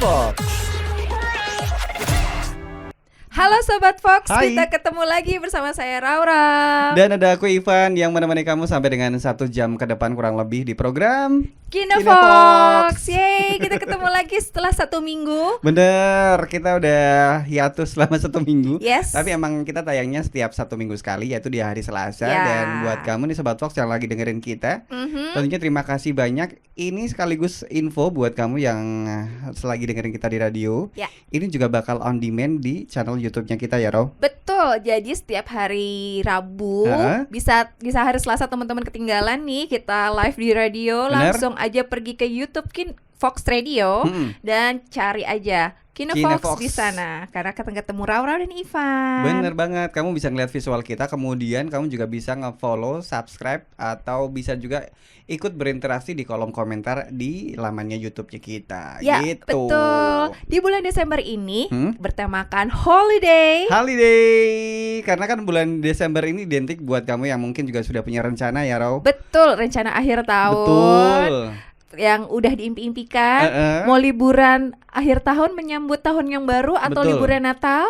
Fox. Halo Sobat Fox, Hai. kita ketemu lagi bersama saya Raura Dan ada aku Ivan yang menemani kamu sampai dengan 1 jam ke depan kurang lebih di program Kino Kino Fox. Fox. Yeay, kita ketemu lagi setelah 1 minggu. Bener, kita udah hiatus selama 1 minggu. Yes. Tapi emang kita tayangnya setiap 1 minggu sekali, yaitu di hari Selasa. Ya. Dan buat kamu nih Sobat Fox yang lagi dengerin kita, tentunya terima kasih banyak. Ini sekaligus info buat kamu yang lagi dengerin kita di radio. Ya. Ini juga bakal on demand di channel YouTube-nya kita ya, Ro. Betul, jadi setiap hari Rabu bisa hari Selasa teman-teman ketinggalan nih kita live di radio. Bener. Langsung aja pergi ke YouTube Fox Radio dan cari aja Kino Kino Fox Fox di sana. Karena ketemu Raura dan Ivan. Bener banget, kamu bisa ngeliat visual kita. Kemudian kamu juga bisa nge-follow, subscribe, atau bisa juga ikut berinteraksi di kolom komentar di lamannya YouTube-nya kita. Ya, gitu. betul. Di bulan Desember ini bertemakan holiday. Holiday, karena kan bulan Desember ini identik buat kamu yang mungkin juga sudah punya rencana ya, Ro. Betul, rencana akhir tahun. Betul. Yang udah diimpi-impikan, mau liburan akhir tahun menyambut tahun yang baru atau Betul. liburan Natal.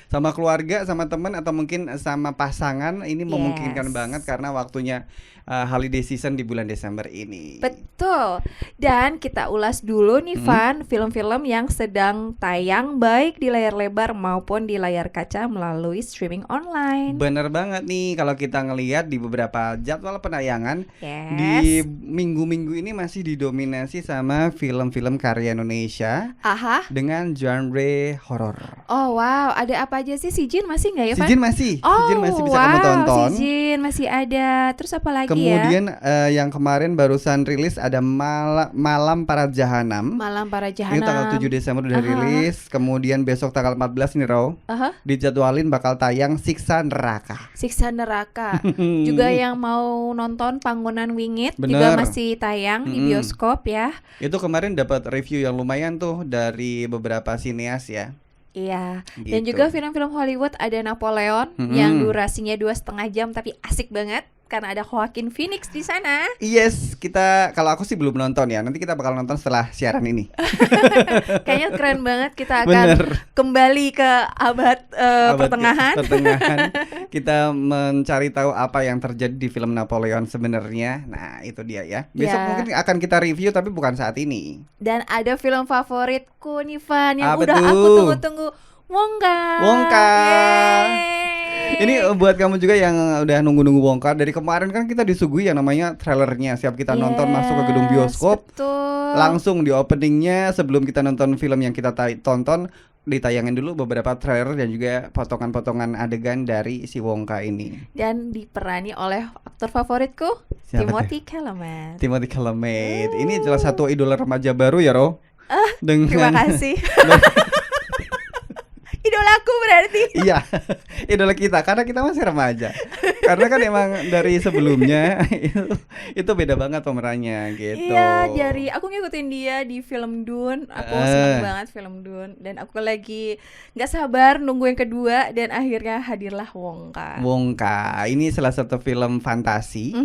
Sama keluarga, sama teman, atau mungkin sama pasangan. Ini Yes. memungkinkan banget karena waktunya holiday season di bulan Desember ini. Betul. Dan kita ulas dulu nih Van, film-film yang sedang tayang baik di layar lebar maupun di layar kaca melalui streaming online. Bener banget nih, kalau kita ngelihat di beberapa jadwal penayangan Yes. di minggu-minggu ini masih didominasi sama film-film karya Indonesia Aha. dengan genre horor. Oh wow, ada apa aja sih? Si Jin masih nggak ya, Van? Si Jin masih, Oh, Si Jin masih bisa wow, kamu tonton. Si Jin masih ada. Terus apa lagi Kemudian ya? yang kemarin barusan rilis ada Malam Para Jahanam. Malam Para Ini Jahanam. tanggal 7 Desember udah rilis. Kemudian besok tanggal 14 nih, Ro. Dijadwalin bakal tayang Siksa Neraka. Siksa Neraka. Juga yang mau nonton Panggonan Wingit Bener. juga masih tayang di bioskop ya. Itu kemarin dapat review yang lumayan tuh dari beberapa sineas ya. Iya. Dan Gitu. juga film-film Hollywood ada Napoleon yang durasinya 2,5 jam tapi asik banget karena ada Joaquin Phoenix di sana. Yes, kalau aku sih belum nonton ya. Nanti kita bakal nonton setelah siaran ini. Kayaknya keren banget, kita akan Bener. kembali ke abad pertengahan. Kita mencari tahu apa yang terjadi di film Napoleon sebenarnya. Nah, itu dia ya. Besok Ya. mungkin akan kita review tapi bukan saat ini. Dan ada film favoritku nih Van yang Apa udah tuh? aku tunggu-tunggu, Wongka. Wongka. Yeay. Ini buat kamu juga yang udah nunggu-nunggu Wongka. Dari kemarin kan kita disuguhi yang namanya trailernya. Siap kita nonton masuk ke gedung bioskop, betul. langsung di openingnya sebelum kita nonton film yang kita tonton, ditayangin dulu beberapa trailer dan juga potongan-potongan adegan dari si Wongka ini. Dan diperani oleh aktor favoritku, Siapa Timothy Chalamet. Timothy Chalamet. Ini salah satu idola remaja baru ya, Ro. Terima kasih. Idolaku berarti. Iya, idola kita karena kita masih remaja. Karena kan emang dari sebelumnya itu beda banget pemerannya gitu. Iya, dari aku ngikutin dia di film Dune. Aku seneng banget film Dune dan aku lagi nggak sabar nunggu yang kedua dan akhirnya hadirlah Wongka. Wongka ini salah satu film fantasi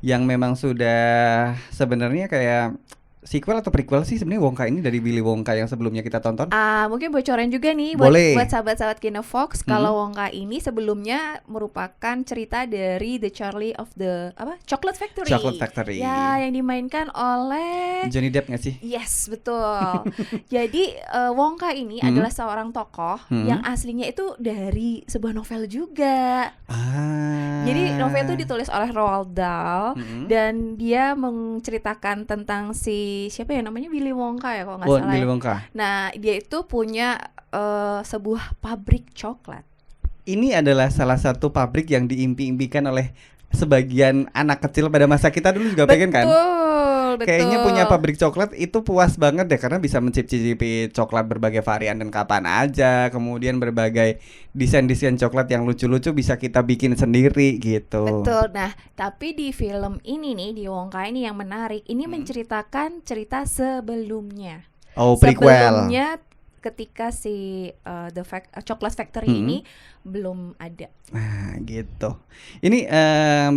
yang memang sudah sebenarnya kayak sequel atau prequel sih sebenarnya Wongka ini dari Willy Wonka yang sebelumnya kita tonton. Mungkin bocoran juga nih Boleh. buat sahabat-sahabat Kino Fox. Kalau Wongka ini sebelumnya merupakan cerita dari The Charlie of the Chocolate Factory. Chocolate Factory. Ya, yang dimainkan oleh Johnny Depp nggak sih? Yes, betul. Jadi Wongka ini adalah seorang tokoh yang aslinya itu dari sebuah novel juga. Jadi novel itu ditulis oleh Roald Dahl dan dia menceritakan tentang siapa ya namanya, Willy Wonka ya kalau nggak salah. Willy Wonka. Nah, dia itu punya sebuah pabrik coklat. Ini adalah salah satu pabrik yang diimpi-impikan oleh sebagian anak kecil pada masa kita dulu juga pengen kan? Betul. Kayaknya punya pabrik coklat itu puas banget deh karena bisa mencicipi coklat berbagai varian dan kapan aja. Kemudian berbagai desain-desain coklat yang lucu-lucu bisa kita bikin sendiri gitu. Betul. Nah, tapi di film ini nih, di Wongka ini yang menarik, ini menceritakan cerita sebelumnya. Oh, prequel. Sebelumnya ketika si Chocolate Factory ini belum ada. Nah, gitu. Ini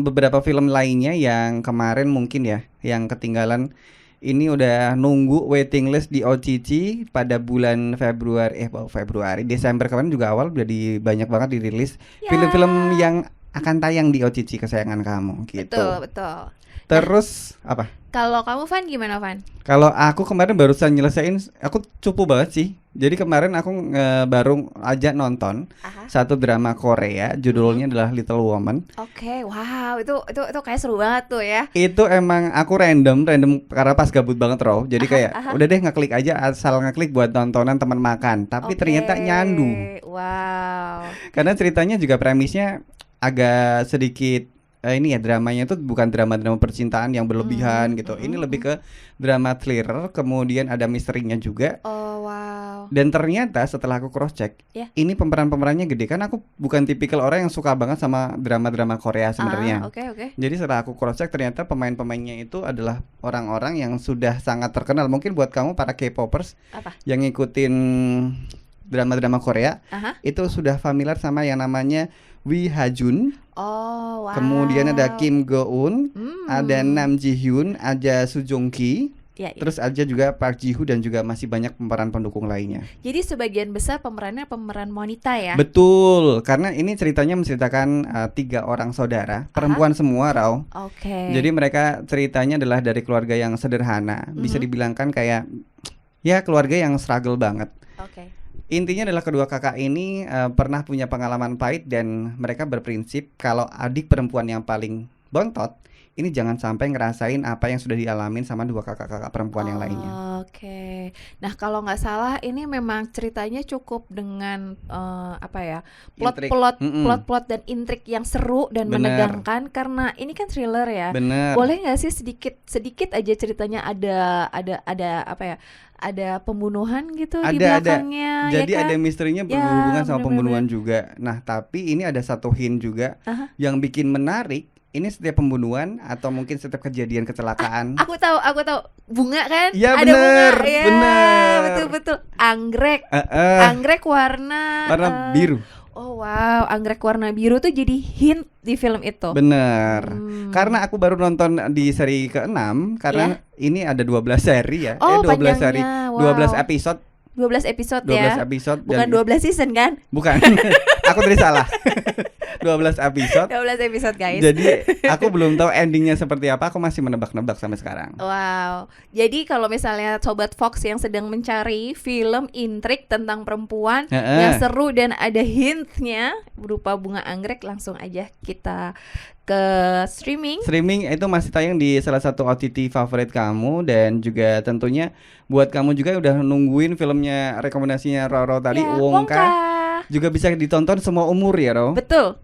beberapa film lainnya yang kemarin mungkin ya, yang ketinggalan ini udah nunggu waiting list di OTT pada bulan Februari, Desember kemarin juga awal udah banyak banget dirilis film-film yang akan tayang di OTT kesayangan kamu gitu. Betul. Terus apa? Kalau kamu Van gimana Van? Kalau aku kemarin barusan nyelesain, aku cupu banget sih. Jadi kemarin aku baru aja nonton satu drama Korea, judulnya adalah Little Woman. Oke, wow, itu kayak seru banget tuh ya. Itu emang aku random karena pas gabut banget Row. Jadi kayak udah deh ngeklik aja, asal ngeklik buat tontonan teman makan. Tapi ternyata nyandu. Wow. Karena ceritanya juga premisnya agak sedikit ini ya, dramanya itu bukan drama percintaan yang berlebihan gitu. Ini lebih ke drama thriller, kemudian ada misterinya juga. Oh wow. Dan ternyata setelah aku cross check, ini pemerannya gede. Kan aku bukan tipikal orang yang suka banget sama drama Korea sebenarnya. Oke. Jadi setelah aku cross check, ternyata pemain-pemainnya itu adalah orang-orang yang sudah sangat terkenal. Mungkin buat kamu para K-popers yang ngikutin drama Korea, itu sudah familiar sama yang namanya Wi Ha-jun. Oh, wow. Kemudian ada Kim Go-eun, ada Nam Ji Hyun, ada Soo Joong Ki. Terus ada juga Park Ji Hoo dan juga masih banyak pemeran pendukung lainnya. Jadi sebagian besar pemerannya pemeran wanita ya? Betul, karena ini ceritanya menceritakan 3 orang saudara, perempuan semua Rao. Oke. Jadi mereka ceritanya adalah dari keluarga yang sederhana, bisa dibilangkan kayak ya keluarga yang struggle banget. Oke. Intinya adalah kedua kakak ini pernah punya pengalaman pahit dan mereka berprinsip kalau adik perempuan yang paling bontot ini jangan sampai ngerasain apa yang sudah dialamin sama 2 kakak-kakak perempuan yang lainnya. Oke. Nah kalau nggak salah ini memang ceritanya cukup dengan plot dan intrik yang seru dan menegangkan karena ini kan thriller ya. Bener. Boleh nggak sih sedikit aja ceritanya ada ada pembunuhan gitu di belakangnya. Jadi ya kan? ada misterinya berhubungan sama pembunuhan juga. Nah tapi ini ada satu hint juga yang bikin menarik. Ini setiap pembunuhan atau mungkin setiap kejadian kecelakaan. Aku tahu bunga kan? Ya, ada bener, bunga. Ya, bener. Betul. Anggrek. Anggrek warna biru. Oh wow, anggrek warna biru tuh jadi hint di film itu. Bener. Karena aku baru nonton di seri ke-6 karena ini ada 12 seri ya. 12 seri, 12 episode. 12 episode ya. 12 episode. Bukan 12 season kan? Bukan. Aku tadi salah. 12 episode. 12 episode guys. Jadi aku belum tahu endingnya seperti apa. Aku masih menebak-nebak sampai sekarang. Wow. Jadi kalau misalnya Sobat Fox yang sedang mencari film intrik tentang perempuan yang seru dan ada hintnya berupa bunga anggrek, langsung aja kita ke streaming. Streaming itu masih tayang di salah satu OTT favorit kamu. Dan juga tentunya buat kamu juga yang udah nungguin filmnya rekomendasinya Roro tadi, Wonka. Juga bisa ditonton semua umur ya Ro. Betul.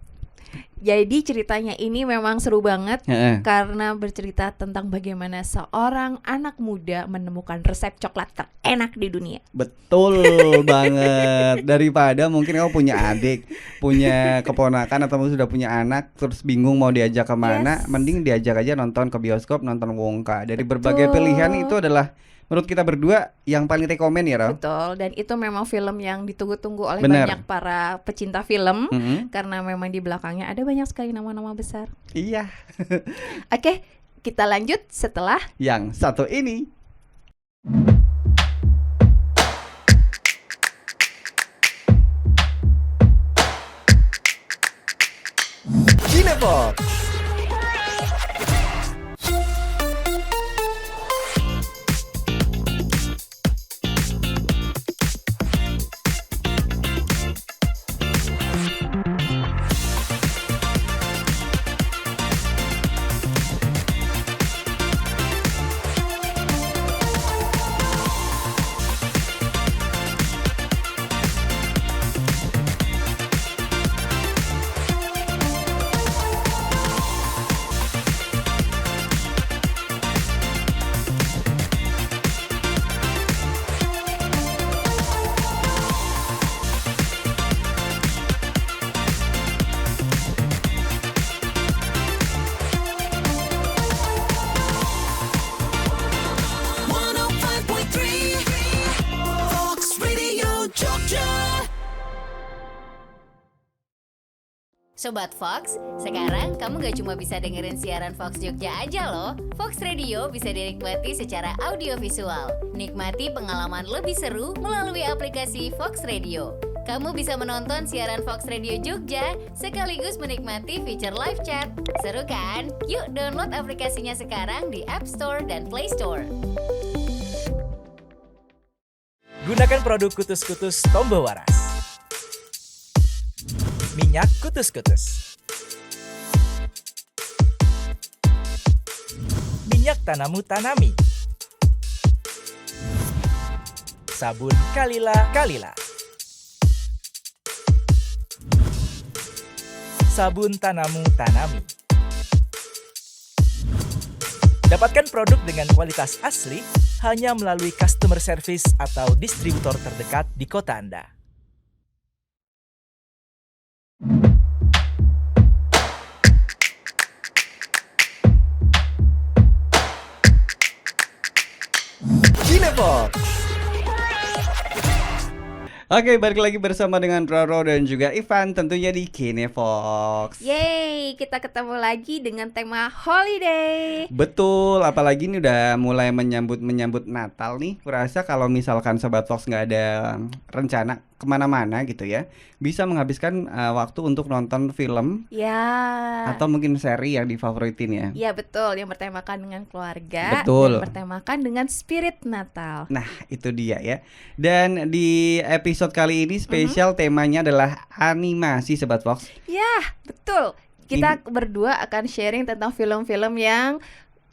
Jadi ceritanya ini memang seru banget karena bercerita tentang bagaimana seorang anak muda menemukan resep coklat terenak di dunia. Betul banget. Daripada mungkin kamu punya adik, punya keponakan atau sudah punya anak terus bingung mau diajak kemana, mending diajak aja nonton ke bioskop, nonton Wonka. Dari berbagai pilihan itu adalah menurut kita berdua yang paling rekomen ya Ro. Betul, dan itu memang film yang ditunggu-tunggu oleh banyak para pecinta film karena memang di belakangnya ada banyak sekali nama-nama besar. Iya. Oke, kita lanjut setelah yang satu ini. Cinefox. Sobat Fox, sekarang kamu gak cuma bisa dengerin siaran Fox Jogja aja loh. Fox Radio bisa dinikmati secara audiovisual. Nikmati pengalaman lebih seru melalui aplikasi Fox Radio. Kamu bisa menonton siaran Fox Radio Jogja sekaligus menikmati fitur live chat. Seru kan? Yuk download aplikasinya sekarang di App Store dan Play Store. Gunakan produk Kutus-Kutus Tombo Waras. Minyak Kutus-Kutus. Minyak Tanamu Tanami. Sabun Kalila. Sabun Tanamu Tanami. Dapatkan produk dengan kualitas asli hanya melalui customer service atau distributor terdekat di kota Anda. Kinefox. Oke, balik lagi bersama dengan Roro dan juga Ivan tentunya di Kinefox. Yeay, kita ketemu lagi dengan tema holiday. Betul, apalagi ini udah mulai menyambut Natal nih. Kurasa kalau misalkan Sobat Fox nggak ada rencana kemana-mana gitu ya, bisa menghabiskan waktu untuk nonton film ya, atau mungkin seri yang difavoritin ya. Ya betul, yang bertemakan dengan keluarga. Betul. Dan bertemakan dengan spirit Natal. Nah itu dia ya. Dan di episode kali ini spesial temanya adalah animasi Sobat Fox. Ya betul, kita berdua akan sharing tentang film-film yang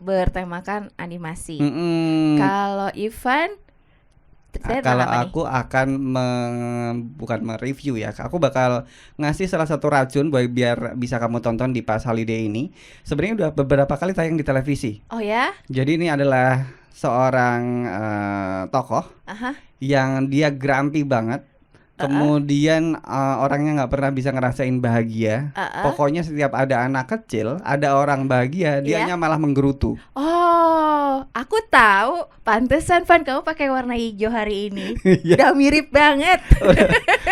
bertemakan animasi. Kalau Ivan, kalau aku akan bukan mereview ya, aku bakal ngasih salah satu racun biar bisa kamu tonton di pas holiday ini. Sebenarnya udah beberapa kali tayang di televisi. Oh ya? Jadi ini adalah seorang tokoh yang dia grumpy banget. Kemudian orangnya nggak pernah bisa ngerasain bahagia. Pokoknya setiap ada anak kecil, ada orang bahagia, dianya malah menggerutu. Oh, aku tahu. Pantesan Van kamu pakai warna hijau hari ini. Udah mirip banget.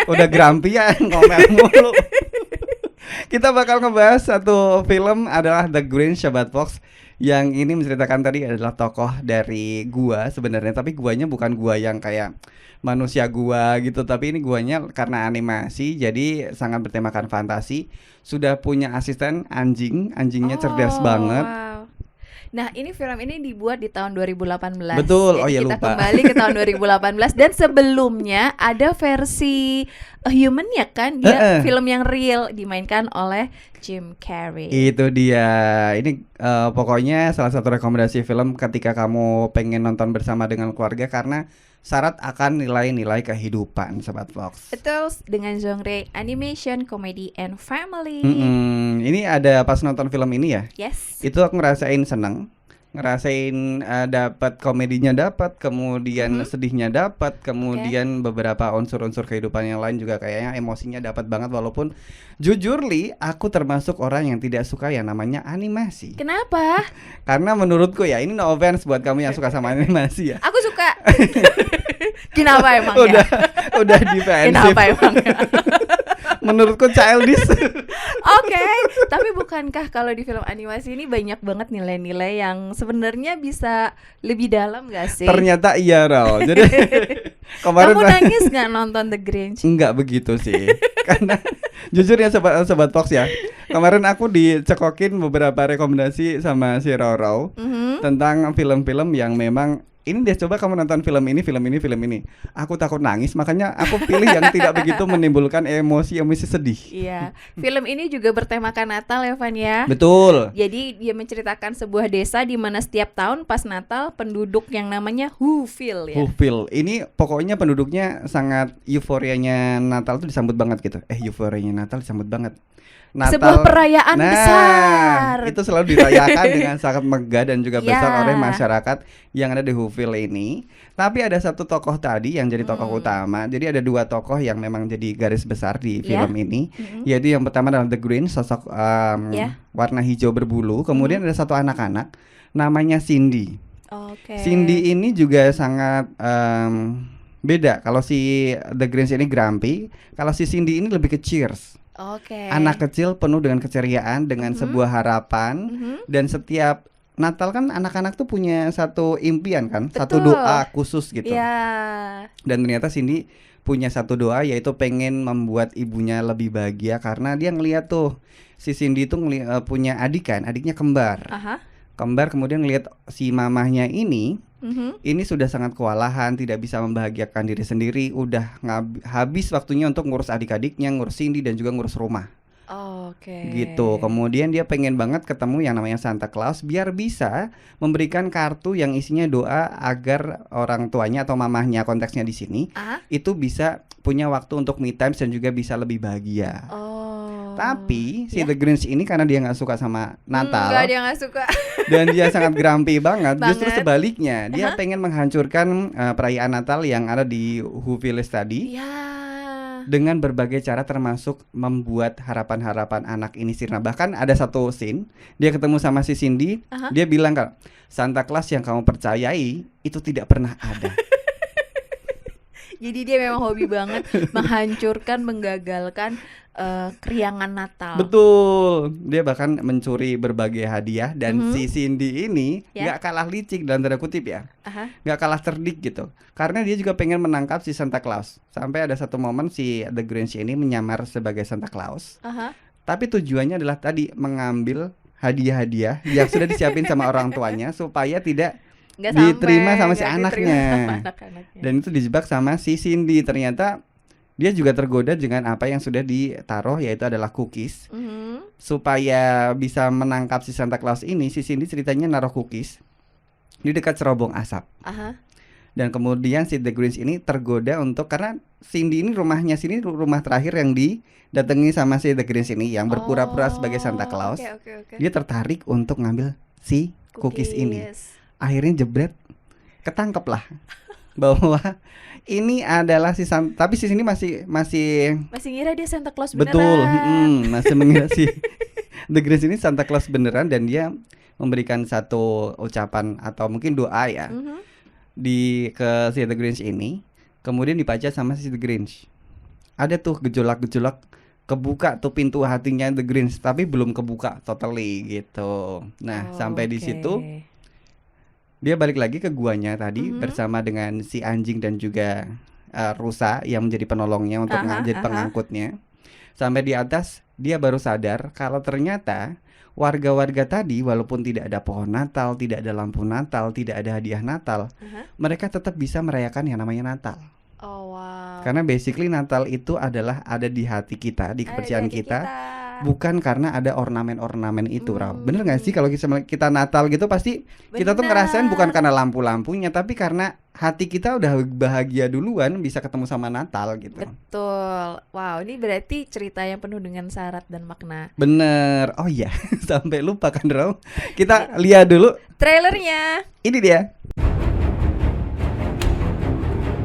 udah grumpy ya, ngomel mulu. Kita bakal ngebahas satu film adalah The Grinch, Sobat Fox. Yang ini menceritakan tadi adalah tokoh dari gua sebenarnya, tapi guanya bukan gua yang kayak manusia gua gitu, tapi ini guanya karena animasi jadi sangat bertemakan fantasi. Sudah punya asisten anjingnya cerdas banget. Wow. Nah, ini film ini dibuat di tahun 2018. Betul. Jadi kita lupa. Kembali ke tahun 2018 dan sebelumnya ada versi A Human ya kan? Dia film yang real dimainkan oleh Jim Carrey. Itu dia. Ini pokoknya salah satu rekomendasi film ketika kamu pengen nonton bersama dengan keluarga karena syarat akan nilai-nilai kehidupan, Sobat Fox. Betul, dengan genre animation, comedy, and family. Ini ada pas nonton film ini ya. Yes. Itu aku ngerasain seneng, ngerasain dapat komedinya dapat, kemudian sedihnya dapat, kemudian beberapa unsur-unsur kehidupan yang lain juga kayaknya emosinya dapat banget. Walaupun jujur Li, aku termasuk orang yang tidak suka yang namanya animasi. Kenapa? Karena menurutku ya, ini no offense buat kamu yang suka sama animasi ya. Aku suka. Kenapa emang Udah defensif. Kenapa emang? Menurutku childish. Oke, tapi bukankah kalau di film animasi ini banyak banget nilai-nilai yang sebenarnya bisa lebih dalam gak sih? Ternyata iya, Ral. Jadi kemarin kamu nangis gak nonton The Grinch? Enggak begitu sih. Karena jujur ya sobat Fox ya, kemarin aku dicekokin beberapa rekomendasi sama si Roro tentang film-film yang memang ini deh, coba kamu nonton film ini. Aku takut nangis, makanya aku pilih yang tidak begitu menimbulkan emosi sedih. Iya, film ini juga bertemakan Natal ya Van ya. Betul. Jadi dia menceritakan sebuah desa di mana setiap tahun pas Natal penduduk yang namanya Whoville ya. Whoville, ini pokoknya penduduknya sangat euforianya Natal tuh disambut banget gitu. Euforianya Natal disambut banget. Natal, sebuah perayaan besar. Itu selalu dirayakan dengan sangat megah dan juga besar oleh masyarakat yang ada di Whoville ini. Tapi ada satu tokoh tadi yang jadi tokoh utama. Jadi ada dua tokoh yang memang jadi garis besar di film ini. Yaitu yang pertama adalah The Grinch, sosok warna hijau berbulu. Kemudian ada satu anak-anak namanya Cindy. Cindy ini juga sangat beda. Kalau si The Grinch ini grumpy, kalau si Cindy ini lebih ke cheers. Oke. Anak kecil penuh dengan keceriaan, dengan sebuah harapan, dan setiap Natal kan anak-anak tuh punya satu impian kan, satu Betul. doa khusus gitu. Ya. Dan ternyata Cindy punya satu doa, yaitu pengen membuat ibunya lebih bahagia karena dia ngeliat tuh si Cindy itu punya adik kan, adiknya kembar. Kembar, kemudian ngeliat si mamahnya ini sudah sangat kewalahan, tidak bisa membahagiakan diri sendiri, udah habis waktunya untuk ngurus adik-adiknya, ngurus Cindy dan juga ngurus rumah. Oke. Gitu. Kemudian dia pengen banget ketemu yang namanya Santa Claus biar bisa memberikan kartu yang isinya doa agar orang tuanya atau mamahnya, konteksnya di sini, itu bisa punya waktu untuk me time dan juga bisa lebih bahagia. Tapi si The Grinch ini karena dia nggak suka sama Natal, Enggak, dia nggak suka. dan dia sangat grumpy banget. Justru sebaliknya, dia pengen menghancurkan perayaan Natal yang ada di Who Village tadi. Dengan berbagai cara, termasuk membuat harapan-harapan anak ini sirna. Bahkan ada satu scene, dia ketemu sama si Cindy, dia bilang kan, Santa Claus yang kamu percayai itu tidak pernah ada. Jadi dia memang hobi banget menghancurkan, menggagalkan keriangan Natal. Betul. Dia bahkan mencuri berbagai hadiah. Dan si Cindy ini gak kalah licik dalam tanda kutip ya, gak kalah cerdik gitu, karena dia juga pengen menangkap si Santa Claus. Sampai ada satu momen si The Grinch ini menyamar sebagai Santa Claus, tapi tujuannya adalah tadi mengambil hadiah-hadiah yang sudah disiapin sama orang tuanya supaya tidak diterima sama si anaknya. Dan itu dijebak sama si Cindy. Ternyata dia juga tergoda dengan apa yang sudah ditaruh, yaitu adalah cookies. Supaya bisa menangkap si Santa Claus ini, si Cindy ceritanya naruh cookies di dekat cerobong asap. Dan kemudian si The Grinch ini tergoda untuk, karena Cindy ini rumahnya sini rumah terakhir yang didatangi sama si The Grinch ini yang berpura-pura sebagai Santa Claus. Dia tertarik untuk ngambil si cookies ini. Akhirnya jebret, ketangkep lah bahwa ini adalah si tapi si sini masih ngira dia Santa Claus beneran. Betul, masih mengira si The Grinch ini Santa Claus beneran. Dan dia memberikan satu ucapan atau mungkin doa ya ke si The Grinch ini. Kemudian dibaca sama si The Grinch. Ada tuh gejolak-gejolak, kebuka tuh pintu hatinya The Grinch, tapi belum kebuka totally gitu. Nah, sampai di situ dia balik lagi ke guanya tadi bersama dengan si anjing dan juga rusa yang menjadi penolongnya untuk menjadi pengangkutnya. Sampai di atas dia baru sadar kalau ternyata warga-warga tadi, walaupun tidak ada pohon Natal, tidak ada lampu Natal, tidak ada hadiah Natal, mereka tetap bisa merayakan yang namanya Natal. Karena basically Natal itu adalah ada di hati kita, di kepercayaan kita. Bukan karena ada ornamen-ornamen itu, Bener gak sih kalau kita Natal gitu pasti kita tuh ngerasain bukan karena lampu-lampunya, tapi karena hati kita udah bahagia duluan bisa ketemu sama Natal gitu. Betul. Wow, ini berarti cerita yang penuh dengan syarat dan makna. Bener. Oh iya, sampai lupa kan, Raw. Kita lihat dulu trailernya. Ini dia.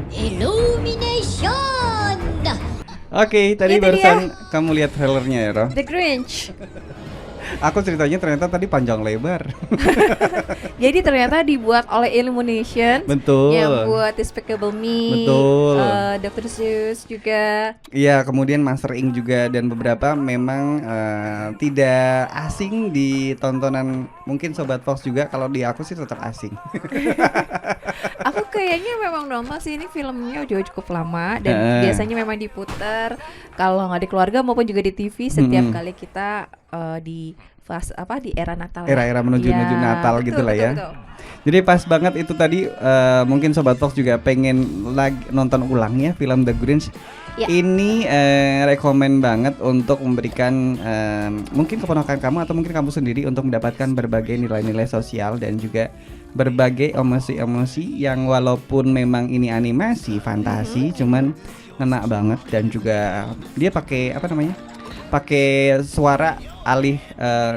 Illumination. Oke, tadi barusan kamu lihat trailernya ya, Ro? The Grinch. Aku ceritanya ternyata tadi panjang lebar. Jadi ternyata dibuat oleh Illumination. Betul. Yang buat Despicable Me. Betul. Dr. Seuss juga. Iya, kemudian Monster Inc juga, dan beberapa memang tidak asing di tontonan mungkin Sobat Fox juga. Kalau di aku sih tetap asing. Aku kayaknya memang nonton sih, ini filmnya udah cukup lama dan biasanya memang diputar kalau nggak di keluarga maupun juga di TV setiap kali kita di fase di era Natal. Era-era menuju Natal betul, gitulah ya. Betul. Jadi pas banget itu tadi, mungkin Sobat Fox juga pengen lagi nonton ulang ya film The Grinch. Ya. Ini rekomen banget untuk memberikan mungkin keponakan kamu atau mungkin kamu sendiri untuk mendapatkan berbagai nilai-nilai sosial dan juga berbagai emosi-emosi yang walaupun memang ini animasi fantasi, cuman ngena banget. Dan juga dia pakai pakai suara alih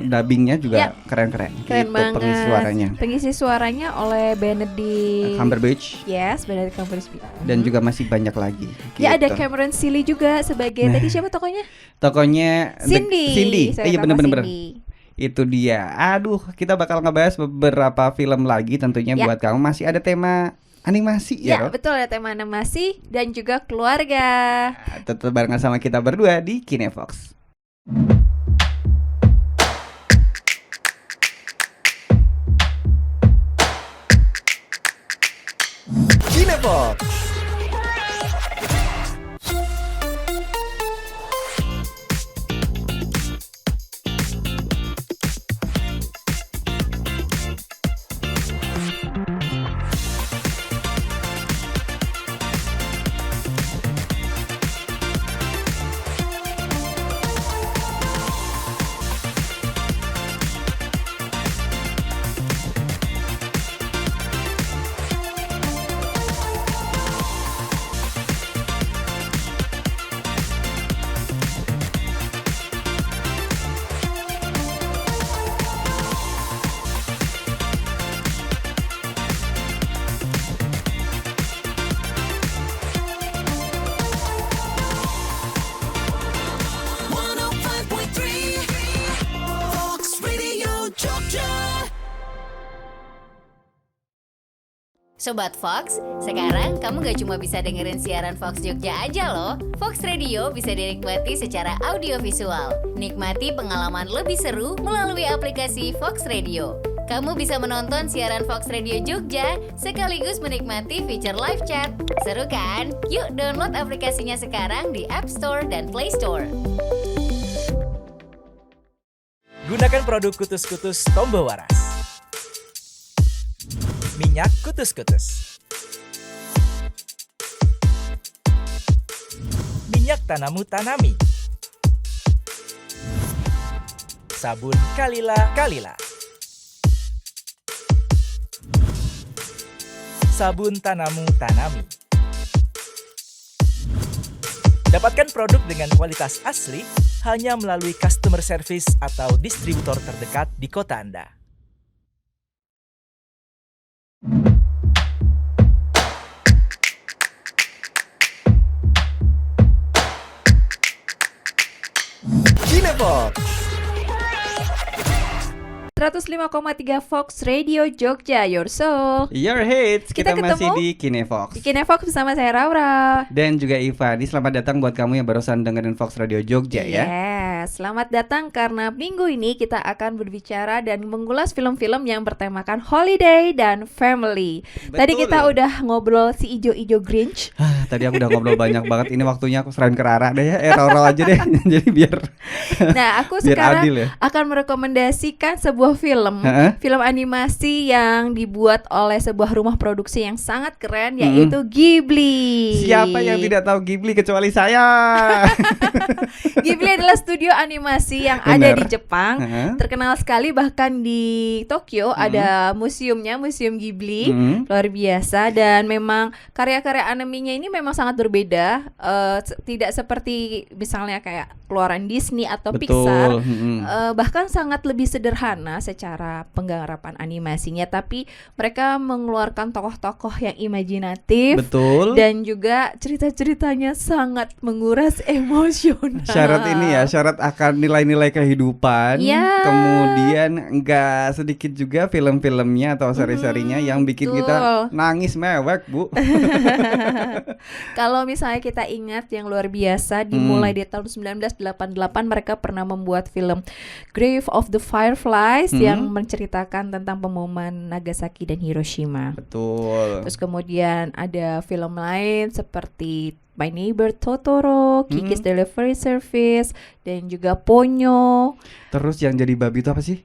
dubbingnya juga keren-keren. Keren gitu, banget. Pengisi suaranya oleh Benedict Cumberbatch. Yes, Benedict Cumberbatch. Dan juga masih banyak lagi. Ya, gitu. ada Cameron Cilly juga sebagai tadi siapa tokonya? Tokonya Cindy. Iya bener-bener. Itu dia. Aduh, kita bakal ngebahas beberapa film lagi tentunya buat kamu. Masih ada tema animasi ya? Ya, betul, ada tema animasi dan juga keluarga. Tetap barengan sama kita berdua di Kinefox. Kinepox. Sobat Fox, sekarang kamu gak cuma bisa dengerin siaran Fox Jogja aja loh. Fox Radio bisa dinikmati secara audiovisual. Nikmati pengalaman lebih seru melalui aplikasi Fox Radio. Kamu bisa menonton siaran Fox Radio Jogja sekaligus menikmati fitur live chat. Seru kan? Yuk download aplikasinya sekarang di App Store dan Play Store. Gunakan produk Kutus-Kutus Tombo Waras. Minyak Kutus-Kutus. Minyak Tanamu Tanami. Sabun Kalila Kalila. Sabun Tanamu Tanami. Dapatkan produk dengan kualitas asli hanya melalui customer service atau distributor terdekat di kota Anda. Kinepox. 105,3 Fox Radio Jogja, your soul. Your hits. Kita masih ketemu di Kinepox. di Kinepox bersama saya Raura. Dan juga Ivani. Selamat datang buat kamu yang barusan dengerin Fox Radio Jogja ya. Yes, selamat datang karena minggu ini kita akan berbicara dan mengulas film-film yang bertemakan holiday dan family. Betul. Tadi kita udah ngobrol si ijo-ijo Grinch. Tadi aku udah ngobrol banyak banget. Ini waktunya aku serahin ke Rara deh ya. Raura aja deh. Jadi biar Nah, aku biar sekarang adil ya. akan merekomendasikan sebuah film, film animasi yang dibuat oleh sebuah rumah produksi yang sangat keren, yaitu Ghibli. Siapa yang tidak tahu Ghibli kecuali saya? Ghibli adalah studio animasi yang ada di Jepang, terkenal sekali, bahkan di Tokyo ada museumnya, Museum Ghibli, luar biasa. Dan memang karya-karya animenya ini memang sangat berbeda, tidak seperti misalnya kayak keluaran Disney atau Pixar, bahkan sangat lebih sederhana secara penggarapan animasinya, tapi mereka mengeluarkan tokoh-tokoh yang imajinatif. Betul. Dan juga cerita-ceritanya sangat menguras emosional. Syarat ini ya, syarat akan nilai-nilai kehidupan. Ya. Kemudian enggak sedikit juga film-filmnya atau seri-serinya yang bikin kita nangis mewek, Bu. Kalau misalnya kita ingat yang luar biasa, dimulai di tahun 1988 mereka pernah membuat film Grave of the Fireflies yang menceritakan tentang pemboman Nagasaki dan Hiroshima. Betul. Terus kemudian ada film lain seperti My Neighbor Totoro, Kiki's Delivery Service, dan juga Ponyo. Terus yang jadi babi itu apa sih?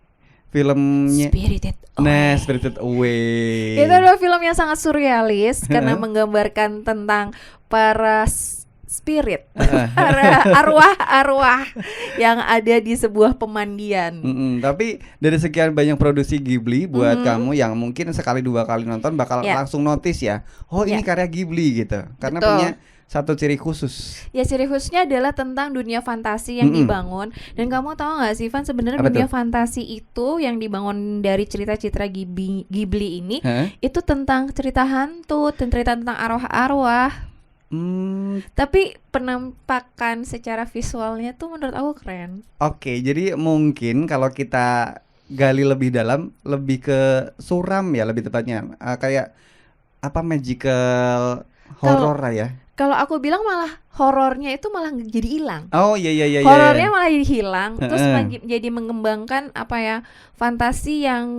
Filmnya Spirited Away. Nah, Spirited Away. Itu adalah film yang sangat surrealis karena menggambarkan tentang para spirit, para arwah-arwah yang ada di sebuah pemandian. Tapi dari sekian banyak produksi Ghibli, buat kamu yang mungkin sekali dua kali nonton bakal langsung notice ya, oh ini karya Ghibli gitu, karena punya satu ciri khusus. Ya, ciri khususnya adalah tentang dunia fantasi yang dibangun. Dan kamu tahu nggak sih, Van, sebenarnya dunia fantasi itu yang dibangun dari cerita-cerita Ghibli ini itu tentang cerita hantu, cerita tentang arwah-arwah. Tapi penampakan secara visualnya tuh menurut aku keren. Oke, jadi mungkin kalau kita gali lebih dalam, lebih ke suram ya lebih tepatnya, kayak apa magical horror ya. Kalau aku bilang malah horornya itu malah jadi hilang. Oh iya. Horornya malah jadi hilang, terus jadi mengembangkan apa ya, fantasi yang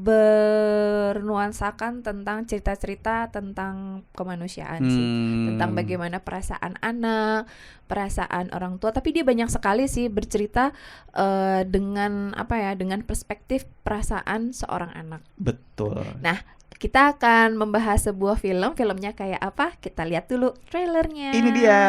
bernuansakan tentang cerita-cerita tentang kemanusiaan sih, tentang bagaimana perasaan anak, perasaan orang tua. Tapi dia banyak sekali sih bercerita dengan apa ya, dengan perspektif perasaan seorang anak. Betul. Nah, kita akan membahas sebuah film. Filmnya kayak apa? Kita lihat dulu trailernya. Ini dia.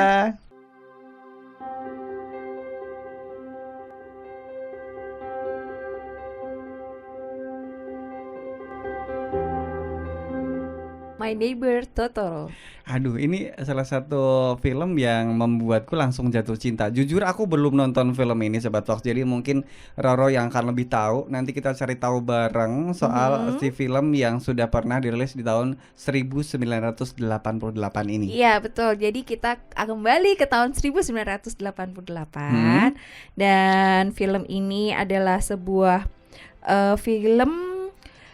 My Neighbor Totoro. Aduh, ini salah satu film yang membuatku langsung jatuh cinta. Jujur aku belum nonton film ini Sobat Fox. Jadi mungkin Roro yang akan lebih tahu. Nanti kita cari tahu bareng soal si film yang sudah pernah dirilis di tahun 1988 ini. Iya, betul. Jadi kita kembali ke tahun 1988. Dan film ini adalah sebuah film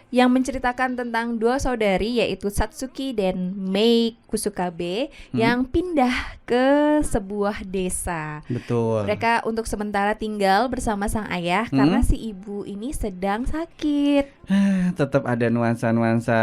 yang menceritakan tentang dua saudari, yaitu Satsuki dan Mei Kusukabe, yang pindah ke sebuah desa. Betul. Mereka untuk sementara tinggal bersama sang ayah karena si ibu ini sedang sakit. Tetap ada nuansa-nuansa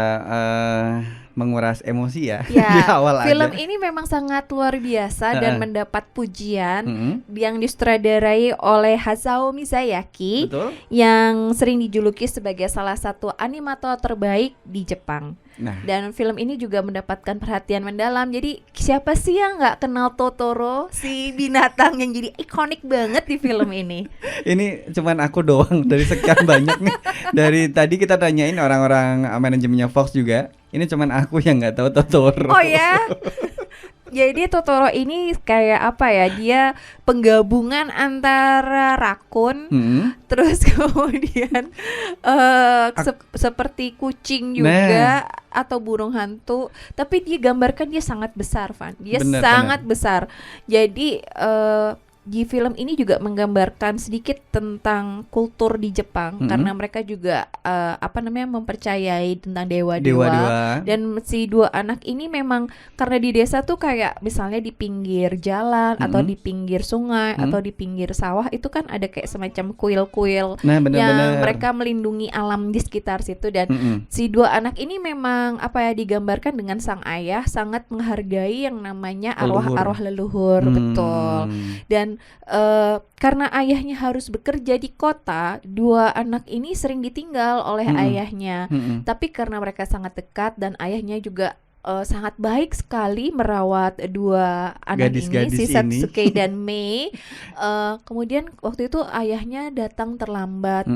menguras emosi ya, ya di awal film aja. ini memang sangat luar biasa dan mendapat pujian yang disutradarai oleh Hayao Miyazaki. Betul. Yang sering dijuluki sebagai salah satu animator terbaik di Jepang. Nah, dan film ini juga mendapatkan perhatian mendalam. Jadi siapa sih yang nggak kenal Totoro, si binatang yang jadi ikonik banget di film ini? Ini cuman aku doang dari sekian banyak nih. Dari tadi kita tanyain orang-orang manajemennya Fox juga. Ini cuman aku yang nggak tahu Totoro. Oh ya. Jadi Totoro ini kayak apa ya? Dia penggabungan antara rakun, terus kemudian seperti kucing juga, atau burung hantu. Tapi dia gambarkan dia sangat besar, Van. Dia sangat besar. Jadi di film ini juga menggambarkan sedikit tentang kultur di Jepang, karena mereka juga mempercayai tentang dewa-dewa. Dan si dua anak ini memang karena di desa tuh kayak misalnya di pinggir jalan atau di pinggir sungai atau di pinggir sawah, itu kan ada kayak semacam kuil-kuil yang mereka melindungi alam di sekitar situ. Dan si dua anak ini memang digambarkan dengan sang ayah sangat menghargai yang namanya arwah-arwah leluhur. Betul. Dan karena ayahnya harus bekerja di kota, dua anak ini sering ditinggal oleh ayahnya. Tapi karena mereka sangat dekat dan ayahnya juga sangat baik sekali merawat dua anak ini, si Satsuki dan Mei. Kemudian waktu itu ayahnya datang terlambat.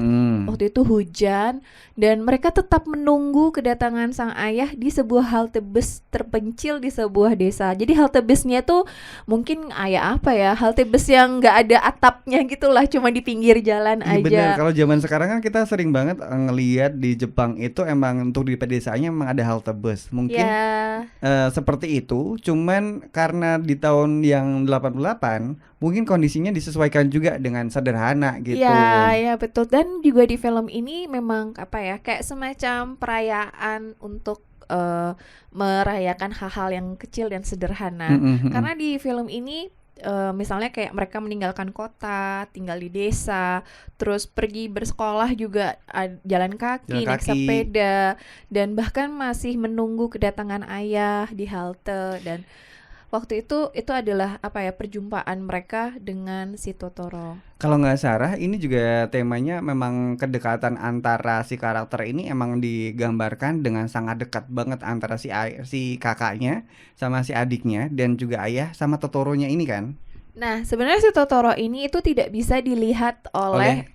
Waktu itu hujan dan mereka tetap menunggu kedatangan sang ayah di sebuah halte bus terpencil di sebuah desa. Jadi halte busnya tuh mungkin halte bus yang nggak ada atapnya gitulah, cuma di pinggir jalan aja. Bener, kalau zaman sekarang kan kita sering banget ngelihat di Jepang itu emang untuk di pedesanya emang ada halte bus. Mungkin seperti itu, cuman karena di tahun yang 88 mungkin kondisinya disesuaikan juga dengan sederhana gitu. Ya betul. Dan juga di film ini memang kayak semacam perayaan untuk merayakan hal-hal yang kecil dan sederhana. Karena di film ini misalnya kayak mereka meninggalkan kota, tinggal di desa, terus pergi bersekolah juga jalan kaki, naik sepeda, dan bahkan masih menunggu kedatangan ayah di halte. Dan waktu itu adalah perjumpaan mereka dengan si Totoro. Kalau nggak salah ini juga temanya memang kedekatan antara si karakter ini emang digambarkan dengan sangat dekat banget antara si kakaknya sama si adiknya dan juga ayah sama Totoronya ini kan. Nah sebenarnya si Totoro ini itu tidak bisa dilihat oleh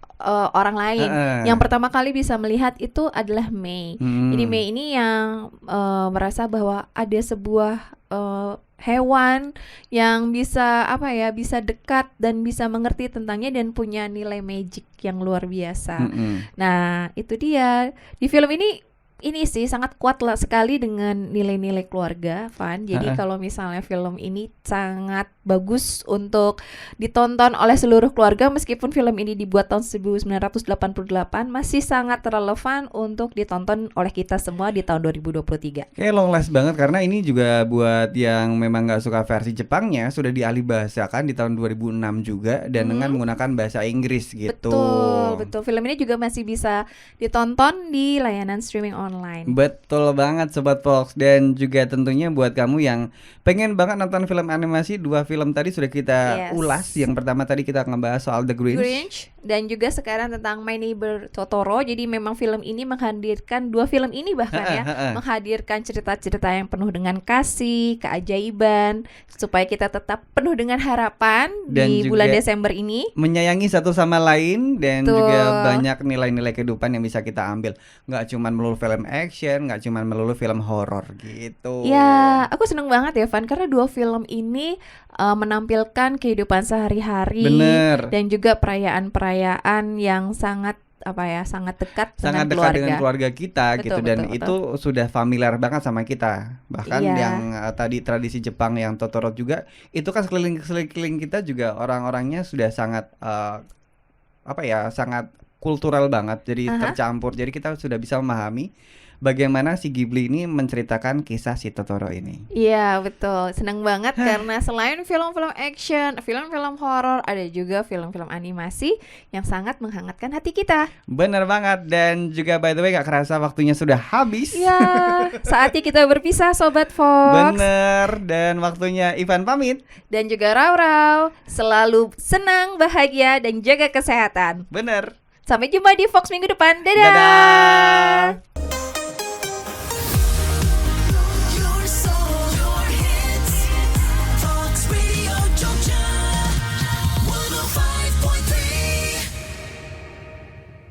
orang lain. Yang pertama kali bisa melihat itu adalah Mei. Jadi Mei ini yang merasa bahwa ada sebuah hewan yang bisa bisa dekat dan bisa mengerti tentangnya dan punya nilai magic yang luar biasa. Nah itu dia di film ini sih sangat kuat sekali dengan nilai-nilai keluarga, Van. Jadi kalau misalnya film ini sangat bagus untuk ditonton oleh seluruh keluarga. Meskipun film ini dibuat tahun 1988, masih sangat relevan untuk ditonton oleh kita semua di tahun 2023. Kayak long last banget karena ini juga buat yang memang nggak suka versi Jepangnya sudah dialihbahasakan di tahun 2006 juga dan dengan menggunakan bahasa Inggris gitu. Betul. Film ini juga masih bisa ditonton di layanan streaming online. Betul banget Sobat Fox. Dan juga tentunya buat kamu yang pengen banget nonton film animasi, 2 film tadi sudah kita ulas. Yang pertama tadi kita ngebahas soal The Grinch dan juga sekarang tentang My Neighbor Totoro. Jadi memang film ini menghadirkan 2 film ini bahkan menghadirkan cerita-cerita yang penuh dengan kasih, keajaiban, supaya kita tetap penuh dengan harapan dan di bulan Desember ini, menyayangi satu sama lain. Dan juga banyak nilai-nilai kehidupan yang bisa kita ambil. Nggak cuma melulu film action, nggak cuma melulu film horor gitu. Ya, aku seneng banget ya Van, karena 2 film ini menampilkan kehidupan sehari-hari. Bener. Dan juga perayaan-perayaan yang sangat sangat dekat dengan keluarga kita gitu. Dan itu sudah familiar banget sama kita. Bahkan yang tadi tradisi Jepang yang Totoro juga, itu kan sekeliling kita juga orang-orangnya sudah sangat sangat kultural banget. Jadi tercampur. Jadi kita sudah bisa memahami bagaimana si Ghibli ini menceritakan kisah si Totoro ini. Iya betul, senang banget karena selain film-film action, film-film horor, ada juga film-film animasi yang sangat menghangatkan hati kita. Bener banget. Dan juga by the way gak kerasa waktunya sudah habis. Ya, saatnya kita berpisah Sobat Fox. Bener. Dan waktunya Ivan pamit. Dan juga Rau-Rau. Selalu senang, bahagia, dan jaga kesehatan. Bener. Sampai jumpa di Fox minggu depan. Dadah. Dadah.